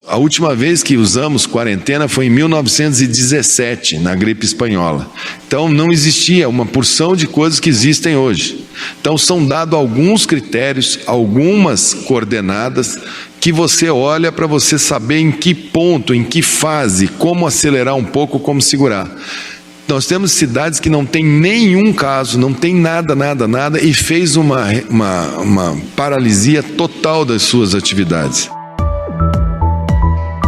A última vez que usamos quarentena foi em 1917, na gripe espanhola. Então não existia uma porção de coisas que existem hoje. Então são dados alguns critérios, algumas coordenadas que você olha para você saber em que ponto, em que fase, como acelerar um pouco, como segurar. Nós temos cidades que não tem nenhum caso, não tem nada, e fez uma paralisia total das suas atividades.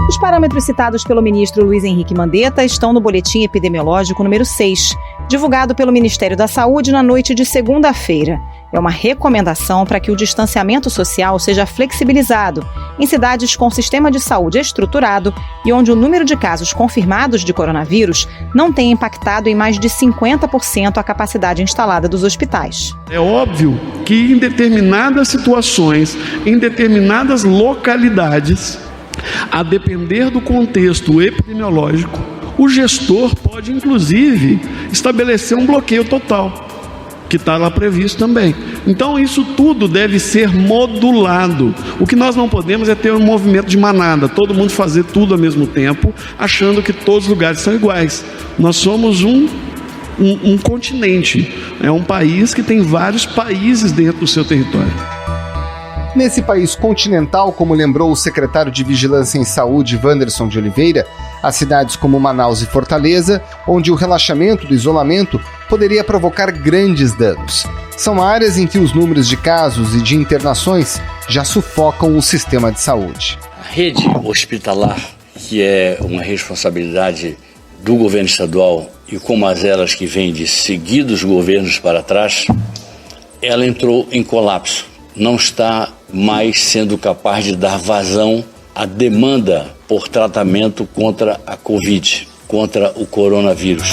Os parâmetros citados pelo ministro Luiz Henrique Mandetta estão no Boletim Epidemiológico número 6, divulgado pelo Ministério da Saúde na noite de segunda-feira. É uma recomendação para que o distanciamento social seja flexibilizado em cidades com sistema de saúde estruturado e onde o número de casos confirmados de coronavírus não tenha impactado em mais de 50% a capacidade instalada dos hospitais. É óbvio que em determinadas situações, em determinadas localidades, a depender do contexto epidemiológico, o gestor pode, inclusive, estabelecer um bloqueio total, que está lá previsto também. Então, isso tudo deve ser modulado. O que nós não podemos é ter um movimento de manada, todo mundo fazer tudo ao mesmo tempo, achando que todos os lugares são iguais. Nós somos um continente, é um país que tem vários países dentro do seu território. Nesse país continental, como lembrou o secretário de Vigilância em Saúde, Wanderson de Oliveira, há cidades como Manaus e Fortaleza, onde o relaxamento do isolamento poderia provocar grandes danos. São áreas em que os números de casos e de internações já sufocam o sistema de saúde. A rede hospitalar, que é uma responsabilidade do governo estadual e como as elas que vêm de seguidos governos para trás, ela entrou em colapso. Não está mais sendo capaz de dar vazão à demanda por tratamento contra a Covid, contra o coronavírus.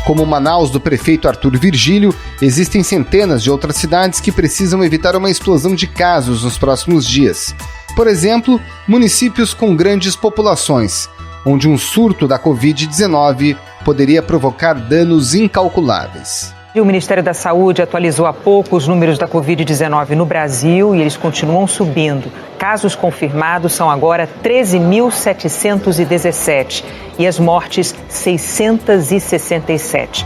Como Manaus, do prefeito Arthur Virgílio, existem centenas de outras cidades que precisam evitar uma explosão de casos nos próximos dias. Por exemplo, municípios com grandes populações, onde um surto da Covid-19 poderia provocar danos incalculáveis. O Ministério da Saúde atualizou há pouco os números da Covid-19 no Brasil e eles continuam subindo. Casos confirmados são agora 13.717 e as mortes 667.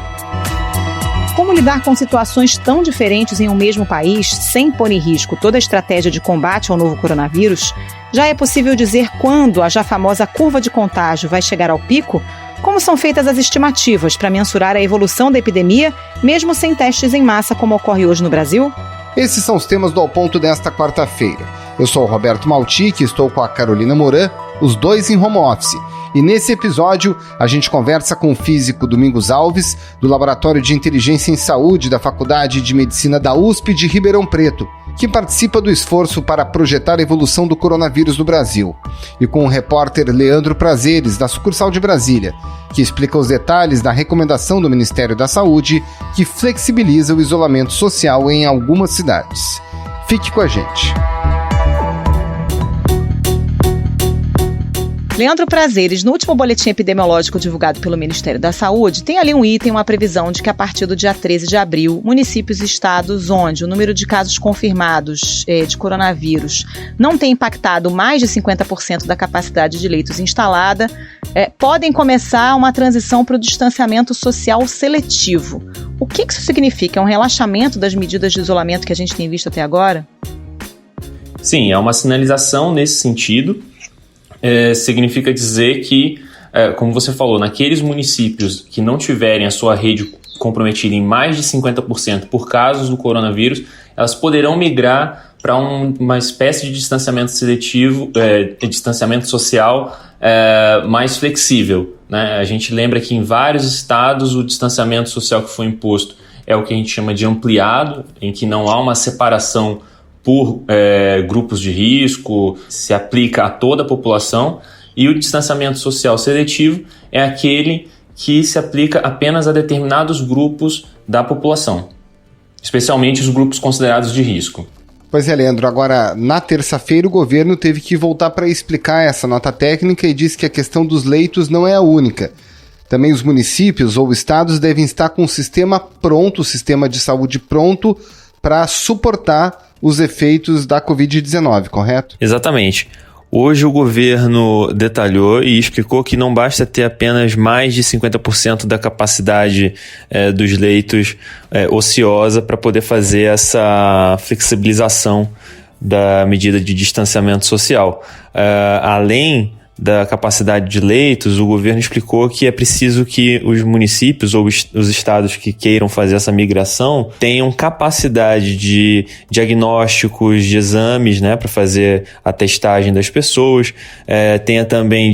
Como lidar com situações tão diferentes em um mesmo país, sem pôr em risco toda a estratégia de combate ao novo coronavírus? Já é possível dizer quando a já famosa curva de contágio vai chegar ao pico? Como são feitas as estimativas para mensurar a evolução da epidemia, mesmo sem testes em massa, como ocorre hoje no Brasil? Esses são os temas do Ao Ponto desta quarta-feira. Eu sou o Roberto Maltic, estou com a Carolina Moran, os dois em home office. E nesse episódio, a gente conversa com o físico Domingos Alves, do Laboratório de Inteligência em Saúde da Faculdade de Medicina da USP de Ribeirão Preto, que participa do esforço para projetar a evolução do coronavírus no Brasil, e com o repórter Leandro Prazeres, da sucursal de Brasília, que explica os detalhes da recomendação do Ministério da Saúde que flexibiliza o isolamento social em algumas cidades. Fique com a gente. Leandro Prazeres, no último boletim epidemiológico divulgado pelo Ministério da Saúde, tem ali um item, uma previsão de que a partir do dia 13 de abril, municípios e estados onde o número de casos confirmados de coronavírus não tem impactado mais de 50% da capacidade de leitos instalada, podem começar uma transição para o distanciamento social seletivo. O que isso significa? É um relaxamento das medidas de isolamento que a gente tem visto até agora? Sim, é uma sinalização nesse sentido. Significa dizer que, como você falou, naqueles municípios que não tiverem a sua rede comprometida em mais de 50% por casos do coronavírus, elas poderão migrar para uma espécie de distanciamento seletivo, distanciamento social mais flexível, né? A gente lembra que em vários estados o distanciamento social que foi imposto é o que a gente chama de ampliado, em que não há uma separação por grupos de risco, se aplica a toda a população, e o distanciamento social seletivo é aquele que se aplica apenas a determinados grupos da população, especialmente os grupos considerados de risco. Pois é, Leandro, agora na terça-feira o governo teve que voltar para explicar essa nota técnica e disse que a questão dos leitos não é a única. Também os municípios ou estados devem estar com o sistema pronto, o sistema de saúde pronto, para suportar os efeitos da Covid-19, correto? Exatamente. Hoje o governo detalhou e explicou que não basta ter apenas mais de 50% da capacidade dos leitos ociosa para poder fazer essa flexibilização da medida de distanciamento social. Além da capacidade de leitos, o governo explicou que é preciso que os municípios ou os estados que queiram fazer essa migração tenham capacidade de diagnósticos, de exames, né, para fazer a testagem das pessoas, tenha também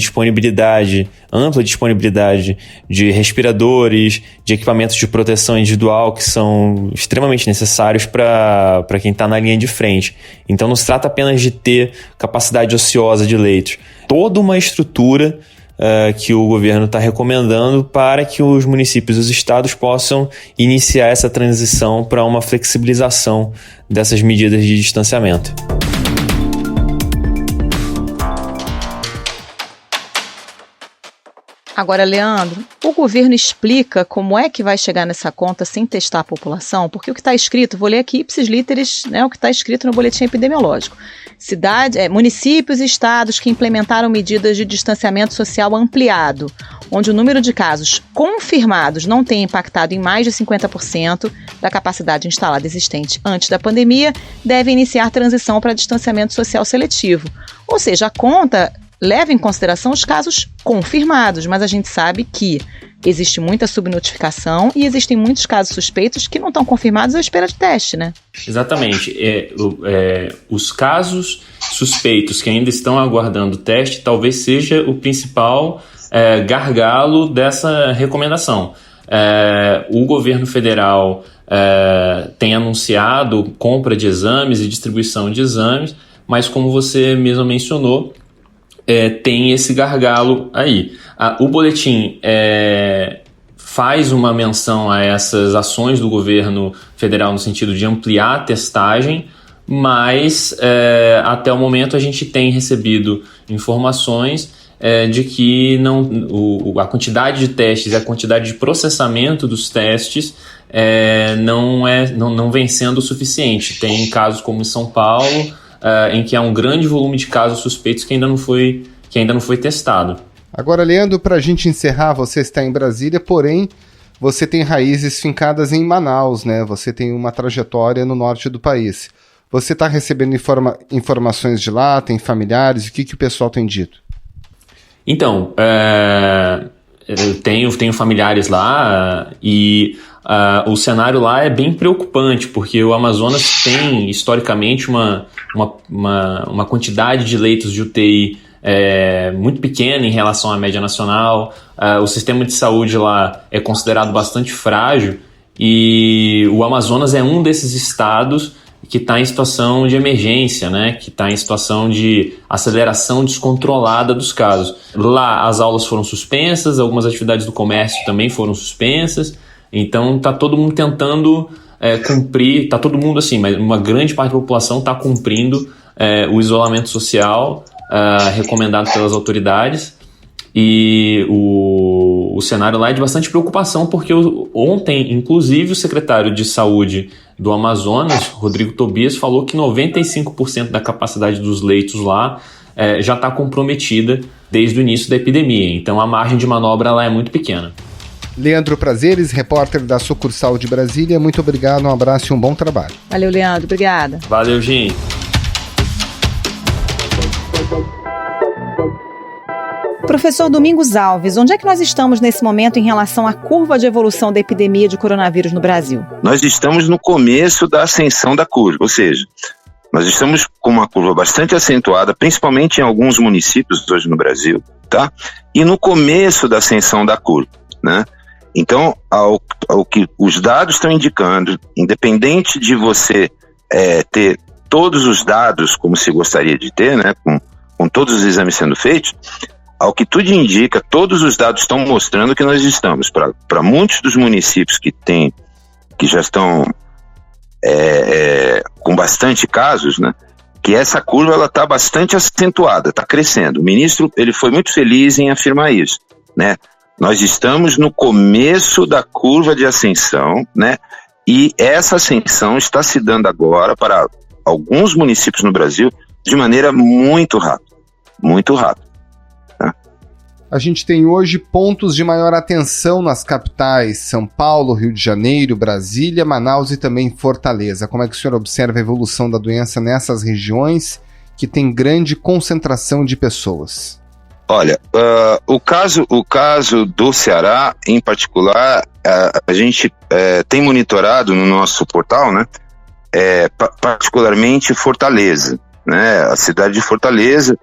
ampla disponibilidade de respiradores, de equipamentos de proteção individual que são extremamente necessários para quem está na linha de frente. Então não se trata apenas de ter capacidade ociosa de leitos. Toda uma estrutura que o governo está recomendando para que os municípios e os estados possam iniciar essa transição para uma flexibilização dessas medidas de distanciamento. Agora, Leandro, o governo explica como é que vai chegar nessa conta sem testar a população? Porque o que está escrito, vou ler aqui ipsis literis, né, o que está escrito no boletim epidemiológico. Municípios e estados que implementaram medidas de distanciamento social ampliado, onde o número de casos confirmados não tem impactado em mais de 50% da capacidade instalada existente antes da pandemia, devem iniciar transição para distanciamento social seletivo. Ou seja, a conta leva em consideração os casos confirmados, mas a gente sabe que existe muita subnotificação e existem muitos casos suspeitos que não estão confirmados à espera de teste, né? Exatamente. Os casos suspeitos que ainda estão aguardando teste talvez seja o principal gargalo dessa recomendação. O governo federal tem anunciado compra de exames e distribuição de exames, mas como você mesmo mencionou, tem esse gargalo aí. O boletim faz uma menção a essas ações do governo federal no sentido de ampliar a testagem, mas até o momento a gente tem recebido informações de que a quantidade de testes e a quantidade de processamento dos testes não vem sendo o suficiente. Tem casos como em São Paulo, em que há um grande volume de casos suspeitos que ainda não foi testado. Agora, Leandro, para a gente encerrar, você está em Brasília, porém você tem raízes fincadas em Manaus, né? Você tem uma trajetória no norte do país. Você está recebendo informações de lá, tem familiares, o que o pessoal tem dito? Então, eu tenho familiares lá e o cenário lá é bem preocupante, porque o Amazonas tem historicamente uma quantidade de leitos de UTI muito pequena em relação à média nacional. O sistema de saúde lá é considerado bastante frágil e o Amazonas é um desses estados que está em situação de emergência, né? Que está em situação de aceleração descontrolada dos casos. Lá as aulas foram suspensas, algumas atividades do comércio também foram suspensas, então está todo mundo tentando cumprir, está todo mundo assim, mas uma grande parte da população está cumprindo o isolamento social recomendado pelas autoridades, e o cenário lá é de bastante preocupação, porque ontem, inclusive, o secretário de Saúde do Amazonas, Rodrigo Tobias, falou que 95% da capacidade dos leitos lá já está comprometida desde o início da epidemia, então a margem de manobra lá é muito pequena. Leandro Prazeres, repórter da Sucursal de Brasília, muito obrigado, um abraço e um bom trabalho. Valeu, Leandro, obrigada. Valeu, gente. Professor Domingos Alves, onde é que nós estamos nesse momento em relação à curva de evolução da epidemia de coronavírus no Brasil? Nós estamos no começo da ascensão da curva, ou seja, nós estamos com uma curva bastante acentuada, principalmente em alguns municípios hoje no Brasil, tá? E no começo da ascensão da curva, né? Então, ao que os dados estão indicando, independente de você ter todos os dados como se gostaria de ter, né, com todos os exames sendo feitos, ao que tudo indica, todos os dados estão mostrando que nós estamos, para muitos dos municípios que já estão com bastante casos, né, que essa curva está bastante acentuada, está crescendo. O ministro ele foi muito feliz em afirmar isso, né? Nós estamos no começo da curva de ascensão, né? E essa ascensão está se dando agora para alguns municípios no Brasil de maneira muito rápida. muito rápido. Tá? A gente tem hoje pontos de maior atenção nas capitais, São Paulo, Rio de Janeiro, Brasília, Manaus e também Fortaleza. Como é que o senhor observa a evolução da doença nessas regiões que tem grande concentração de pessoas? Olha, o caso do Ceará, em particular, a gente tem monitorado no nosso portal, né, particularmente Fortaleza, né, a cidade de Fortaleza,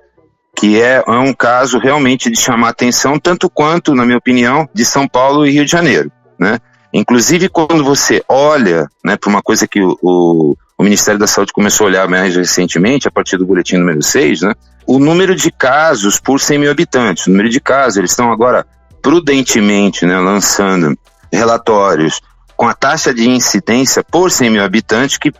que é um caso realmente de chamar atenção, tanto quanto, na minha opinião, de São Paulo e Rio de Janeiro, né? Inclusive, quando você olha, né, para uma coisa que o Ministério da Saúde começou a olhar mais recentemente, a partir do boletim número 6, né, o número de casos por 100 mil habitantes, o número de casos, eles estão agora prudentemente, né, lançando relatórios com a taxa de incidência por 100 mil habitantes que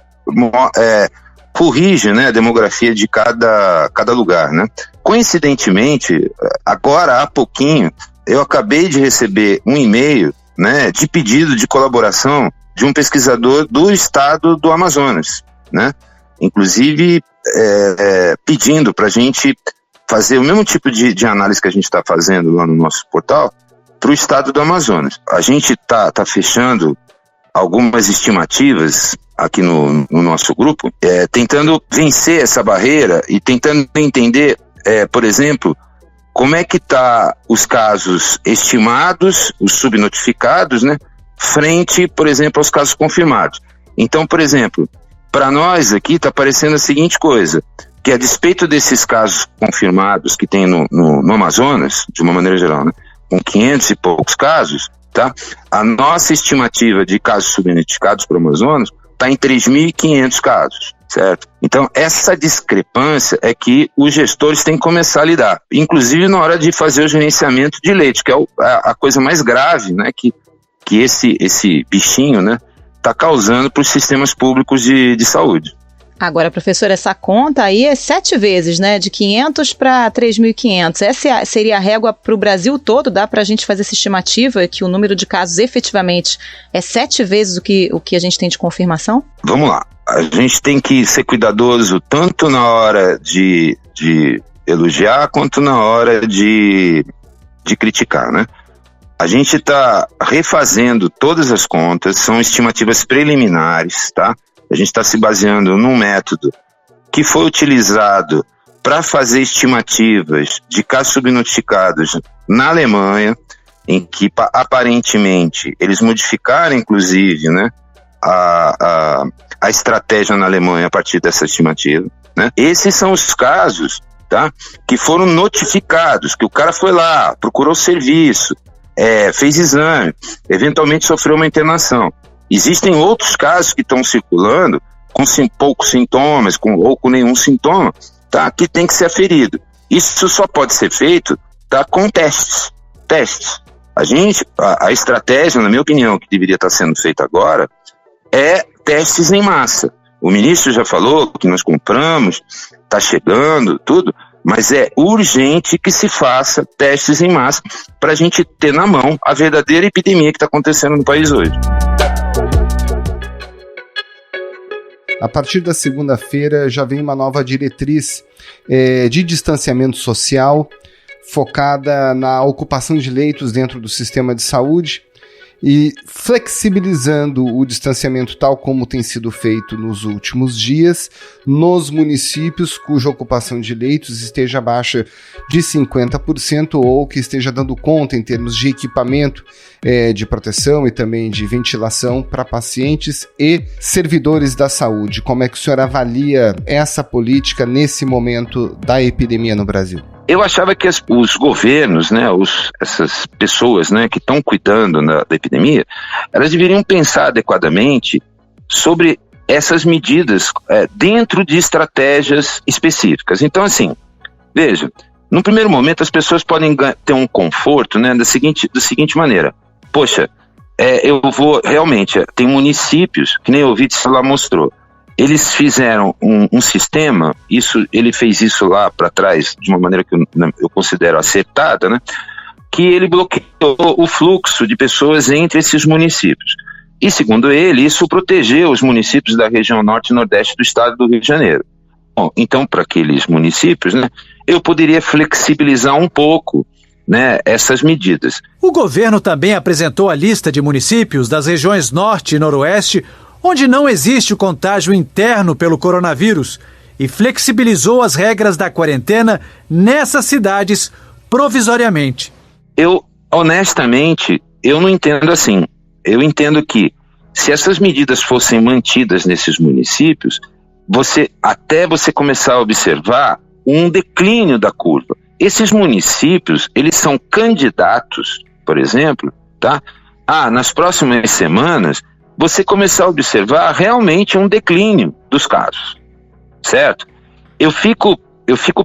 corrige, né, a demografia de cada lugar, né. Coincidentemente, agora há pouquinho, eu acabei de receber um e-mail, né, de pedido de colaboração de um pesquisador do estado do Amazonas, né, inclusive pedindo para a gente fazer o mesmo tipo de análise que a gente está fazendo lá no nosso portal para o estado do Amazonas. A gente está fechando algumas estimativas aqui no nosso grupo, tentando vencer essa barreira e tentando entender, por exemplo, como é que está os casos estimados, os subnotificados, né, frente, por exemplo, aos casos confirmados. Então, por exemplo, para nós aqui está aparecendo a seguinte coisa, que a despeito desses casos confirmados que tem no Amazonas, de uma maneira geral, né, com 500 e poucos casos, tá, a nossa estimativa de casos subnotificados para o Amazonas está em 3.500 casos, certo? Então, essa discrepância é que os gestores têm que começar a lidar, inclusive na hora de fazer o gerenciamento de leite, que é a coisa mais grave, né, que esse bichinho, né, está causando para os sistemas públicos de saúde. Agora, professor, essa conta aí é 7 vezes, né? De 500 para 3.500. Essa seria a régua para o Brasil todo? Dá para a gente fazer essa estimativa que o número de casos efetivamente é 7 vezes o que a gente tem de confirmação? Vamos lá. A gente tem que ser cuidadoso tanto na hora de elogiar quanto na hora de criticar, né? A gente está refazendo todas as contas, são estimativas preliminares, tá? A gente está se baseando num método que foi utilizado para fazer estimativas de casos subnotificados na Alemanha, em que aparentemente eles modificaram, inclusive, né, a estratégia na Alemanha a partir dessa estimativa, né? Esses são os casos, tá, que foram notificados, que o cara foi lá, procurou serviço, fez exame, eventualmente sofreu uma internação. Existem outros casos que estão circulando com poucos sintomas ou com nenhum sintoma, tá, que tem que ser aferido. Isso só pode ser feito, tá, com testes. A estratégia, na minha opinião, que deveria estar sendo feita agora é testes em massa. O ministro já falou que nós compramos, está chegando, tudo, mas é urgente que se faça testes em massa para a gente ter na mão a verdadeira epidemia que está acontecendo no país hoje. A partir da segunda-feira já vem uma nova diretriz de distanciamento social focada na ocupação de leitos dentro do sistema de saúde e flexibilizando o distanciamento tal como tem sido feito nos últimos dias nos municípios cuja ocupação de leitos esteja abaixo de 50% ou que esteja dando conta em termos de equipamento de proteção e também de ventilação para pacientes e servidores da saúde. Como é que o senhor avalia essa política nesse momento da epidemia no Brasil? Eu achava que os governos, né, essas pessoas, né, que estão cuidando da epidemia, elas deveriam pensar adequadamente sobre essas medidas dentro de estratégias específicas. Então, assim, veja, no primeiro momento as pessoas podem ter um conforto, né, da seguinte maneira. Poxa, eu vou realmente, tem municípios, que nem o Vítor lá mostrou, eles fizeram um sistema, ele fez isso lá para trás de uma maneira que eu considero acertada, né? Que ele bloqueou o fluxo de pessoas entre esses municípios. E, segundo ele, isso protegeu os municípios da região norte e nordeste do estado do Rio de Janeiro. Bom, então, para aqueles municípios, né, eu poderia flexibilizar um pouco, né, essas medidas. O governo também apresentou a lista de municípios das regiões Norte e Noroeste onde não existe o contágio interno pelo coronavírus e flexibilizou as regras da quarentena nessas cidades provisoriamente. Honestamente, eu não entendo assim. Eu entendo que se essas medidas fossem mantidas nesses municípios, você começar a observar um declínio da curva. Esses municípios, eles são candidatos, por exemplo, tá? Nas próximas semanas, você começar a observar realmente um declínio dos casos, certo? Eu fico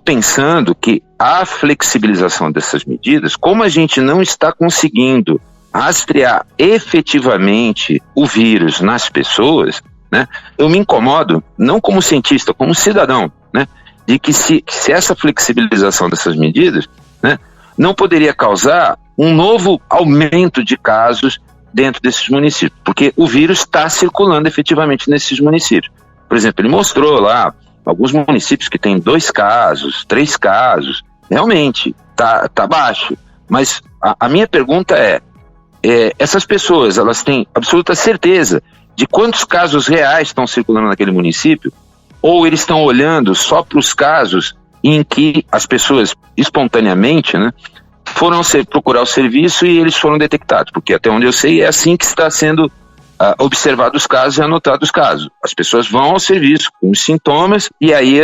pensando que a flexibilização dessas medidas, como a gente não está conseguindo rastrear efetivamente o vírus nas pessoas, né? Eu me incomodo, não como cientista, como cidadão, né? De que se essa flexibilização dessas medidas, né, não poderia causar um novo aumento de casos dentro desses municípios, porque o vírus está circulando efetivamente nesses municípios. Por exemplo, ele mostrou lá alguns municípios que têm 2 casos, 3 casos, realmente tá baixo. Mas a minha pergunta é, essas pessoas, elas têm absoluta certeza de quantos casos reais estão circulando naquele município? Ou eles estão olhando só para os casos em que as pessoas espontaneamente, né, foram procurar o serviço e eles foram detectados? Porque até onde eu sei é assim que está sendo observados os casos e anotados os casos. As pessoas vão ao serviço com os sintomas e aí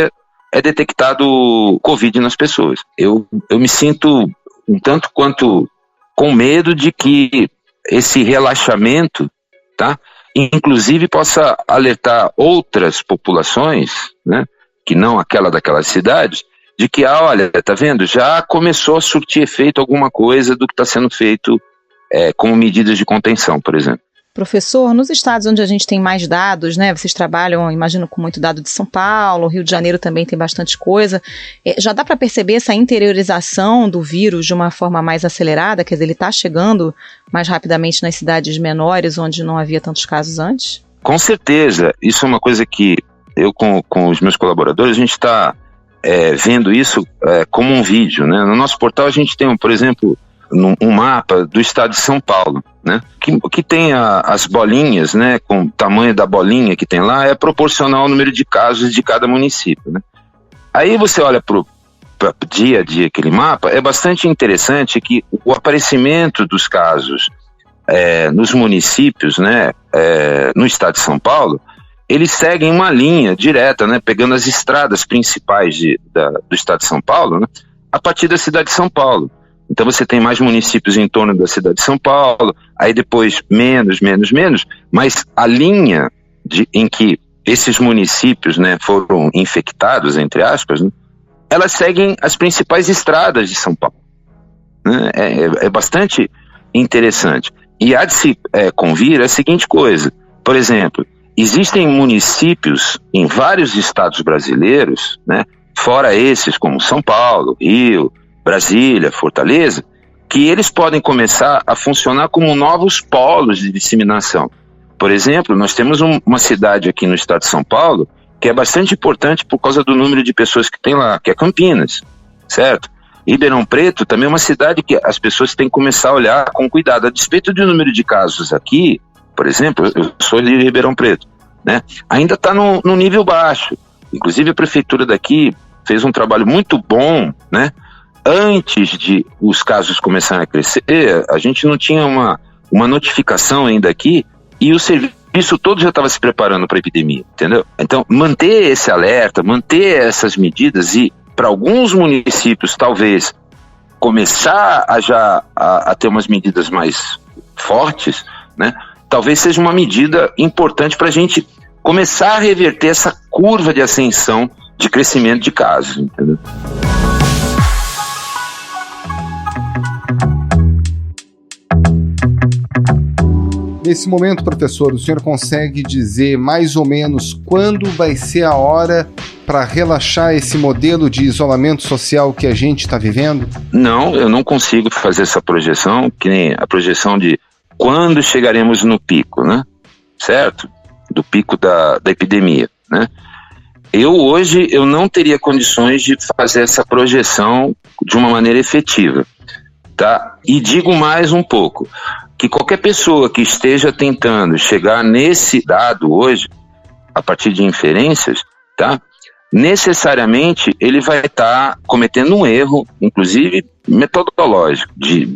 é detectado Covid nas pessoas. Eu me sinto um tanto quanto com medo de que esse relaxamento, tá, inclusive possa alertar outras populações, né, que não aquela daquelas cidades, de que, olha, tá vendo, já começou a surtir efeito alguma coisa do que está sendo feito com medidas de contenção, por exemplo. Professor, nos estados onde a gente tem mais dados, né, vocês trabalham, imagino, com muito dado de São Paulo, Rio de Janeiro também tem bastante coisa, já dá para perceber essa interiorização do vírus de uma forma mais acelerada? Quer dizer, ele está chegando mais rapidamente nas cidades menores, onde não havia tantos casos antes? Com certeza, isso é uma coisa que eu com os meus colaboradores, a gente está vendo isso como um vídeo, né? No nosso portal a gente tem, por exemplo, um mapa do estado de São Paulo, né? Que tem as bolinhas, né? Com o tamanho da bolinha que tem lá, é proporcional ao número de casos de cada município, né? Aí você olha para dia a dia aquele mapa, é bastante interessante que o aparecimento dos casos nos municípios, né? No estado de São Paulo, eles seguem uma linha direta, né? Pegando as estradas principais do estado de São Paulo, né? A partir da cidade de São Paulo. Então você tem mais municípios em torno da cidade de São Paulo, aí depois menos, mas a linha em que esses municípios, né, foram infectados, entre aspas, né, elas seguem as principais estradas de São Paulo, né? É bastante interessante. E há de se convir a seguinte coisa, por exemplo, existem municípios em vários estados brasileiros, né, fora esses como São Paulo, Rio, Brasília, Fortaleza, que eles podem começar a funcionar como novos polos de disseminação. Por exemplo, nós temos uma cidade aqui no estado de São Paulo que é bastante importante por causa do número de pessoas que tem lá, que é Campinas, certo? Ribeirão Preto também é uma cidade que as pessoas têm que começar a olhar com cuidado. A despeito do número de casos aqui, por exemplo, eu sou de Ribeirão Preto, né? Ainda está no nível baixo. Inclusive a prefeitura daqui fez um trabalho muito bom, né? Antes de os casos começarem a crescer, a gente não tinha uma notificação ainda aqui e o serviço todo já estava se preparando para a epidemia, entendeu? Então, manter esse alerta, manter essas medidas e, para alguns municípios, talvez, começar a ter umas medidas mais fortes, né? Talvez seja uma medida importante para a gente começar a reverter essa curva de ascensão de crescimento de casos, entendeu? Nesse momento, professor, o senhor consegue dizer mais ou menos quando vai ser a hora para relaxar esse modelo de isolamento social que a gente está vivendo? Não, eu não consigo fazer essa projeção, que nem a projeção de quando chegaremos no pico, né? Certo? Do pico da epidemia, né? Hoje eu não teria condições de fazer essa projeção de uma maneira efetiva, tá? E digo mais um pouco, que qualquer pessoa que esteja tentando chegar nesse dado hoje, a partir de inferências, tá? Necessariamente ele vai estar cometendo um erro, inclusive metodológico, de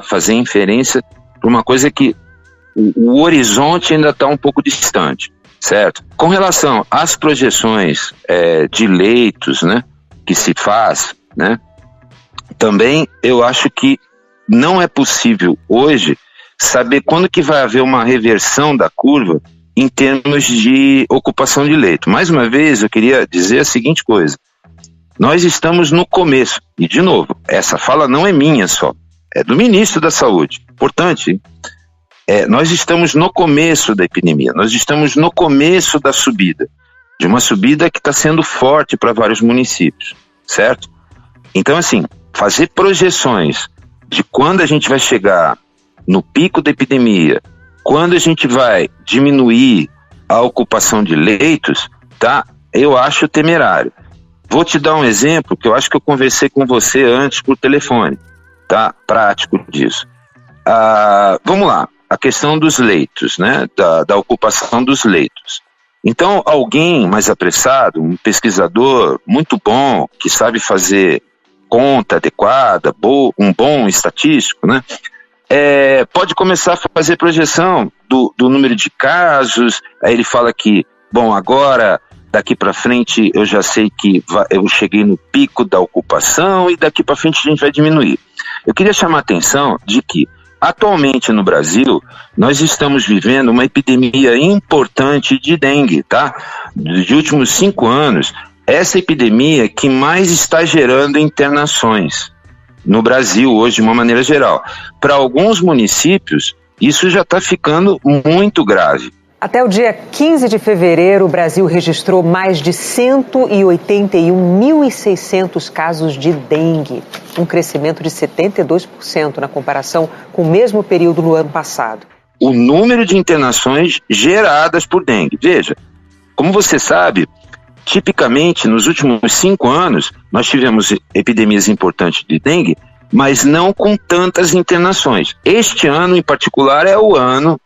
fazer inferência para uma coisa que o horizonte ainda está um pouco distante, certo? Com relação às projeções de leitos, né, que se faz, né, também eu acho que não é possível hoje saber quando que vai haver uma reversão da curva em termos de ocupação de leito. Mais uma vez, eu queria dizer a seguinte coisa. Nós estamos no começo. E, de novo, essa fala não é minha só. É do ministro da Saúde. Importante, hein? Nós estamos no começo da epidemia. Nós estamos no começo da subida. De uma subida que está sendo forte para vários municípios. Certo? Então, assim, fazer projeções de quando a gente vai chegar no pico da epidemia, quando a gente vai diminuir a ocupação de leitos, tá? Eu acho temerário. Vou te dar um exemplo que eu acho que eu conversei com você antes por telefone, tá? Prático disso. Vamos lá, a questão dos leitos, né? Da ocupação dos leitos. Então, alguém mais apressado, um pesquisador muito bom, que sabe fazer conta adequada, um bom estatístico, né? Pode começar a fazer projeção do número de casos. Aí ele fala que, bom, agora, daqui para frente, eu já sei que eu cheguei no pico da ocupação e daqui para frente a gente vai diminuir. Eu queria chamar a atenção de que, atualmente no Brasil, nós estamos vivendo uma epidemia importante de dengue, tá? Dos últimos 5 anos, essa epidemia que mais está gerando internações no Brasil hoje, de uma maneira geral. Para alguns municípios, isso já está ficando muito grave. Até o dia 15 de fevereiro, o Brasil registrou mais de 181.600 casos de dengue, um crescimento de 72% na comparação com o mesmo período no ano passado. O número de internações geradas por dengue. Veja, como você sabe, tipicamente, nos últimos 5 anos, nós tivemos epidemias importantes de dengue, mas não com tantas internações. Este ano, em particular, é o ano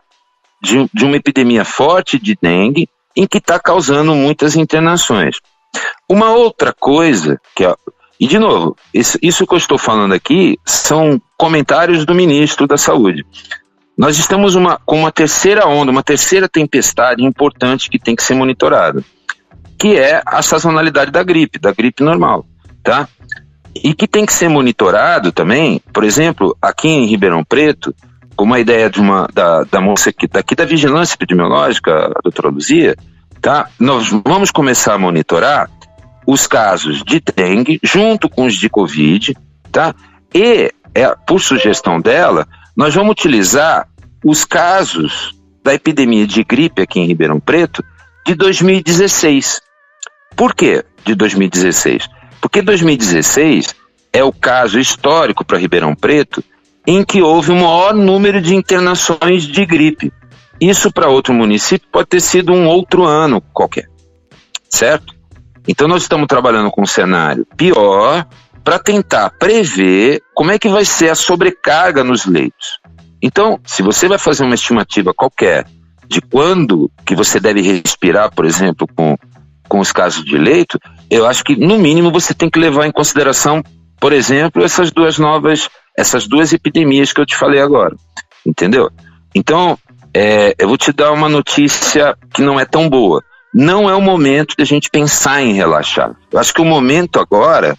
de uma epidemia forte de dengue, em que está causando muitas internações. Uma outra coisa, e de novo, isso que eu estou falando aqui são comentários do ministro da Saúde. Nós estamos com uma terceira onda, uma terceira tempestade importante que tem que ser monitorada, que é a sazonalidade da gripe normal, tá? E que tem que ser monitorado também, por exemplo, aqui em Ribeirão Preto, com uma ideia da moça daqui da Vigilância Epidemiológica, a doutora Luzia, tá? Nós vamos começar a monitorar os casos de dengue junto com os de Covid, tá? E, por sugestão dela, nós vamos utilizar os casos da epidemia de gripe aqui em Ribeirão Preto de 2016. Por que de 2016? Porque 2016 é o caso histórico para Ribeirão Preto em que houve o maior número de internações de gripe. Isso para outro município pode ter sido um outro ano qualquer, certo? Então nós estamos trabalhando com um cenário pior para tentar prever como é que vai ser a sobrecarga nos leitos. Então, se você vai fazer uma estimativa qualquer de quando que você deve respirar, por exemplo, com os casos de leito, eu acho que, no mínimo, você tem que levar em consideração, por exemplo, essas duas epidemias que eu te falei agora, entendeu? Então, eu vou te dar uma notícia que não é tão boa. Não é o momento de a gente pensar em relaxar. Eu acho que o momento agora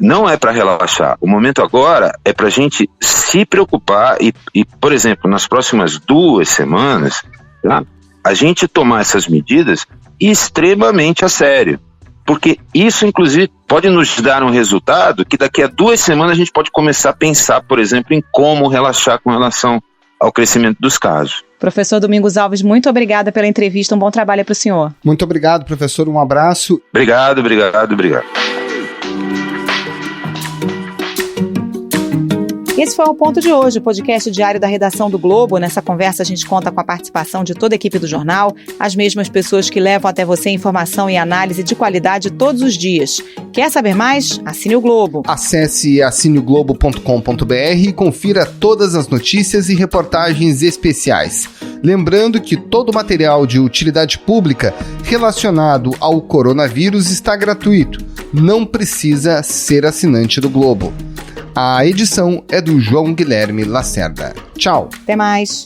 não é para relaxar. O momento agora é para a gente se preocupar e, por exemplo, nas próximas 2 semanas, tá, a gente tomar essas medidas extremamente a sério. Porque isso, inclusive, pode nos dar um resultado que daqui a 2 semanas a gente pode começar a pensar, por exemplo, em como relaxar com relação ao crescimento dos casos. Professor Domingos Alves, muito obrigada pela entrevista. Um bom trabalho para o senhor. Muito obrigado, professor. Um abraço. Obrigado. Esse foi o Ponto de hoje, o podcast diário da redação do Globo. Nessa conversa a gente conta com a participação de toda a equipe do jornal, as mesmas pessoas que levam até você informação e análise de qualidade todos os dias. Quer saber mais? Assine o Globo. Acesse assineoglobo.com.br e confira todas as notícias e reportagens especiais. Lembrando que todo o material de utilidade pública relacionado ao coronavírus está gratuito. Não precisa ser assinante do Globo. A edição é do João Guilherme Lacerda. Tchau. Até mais.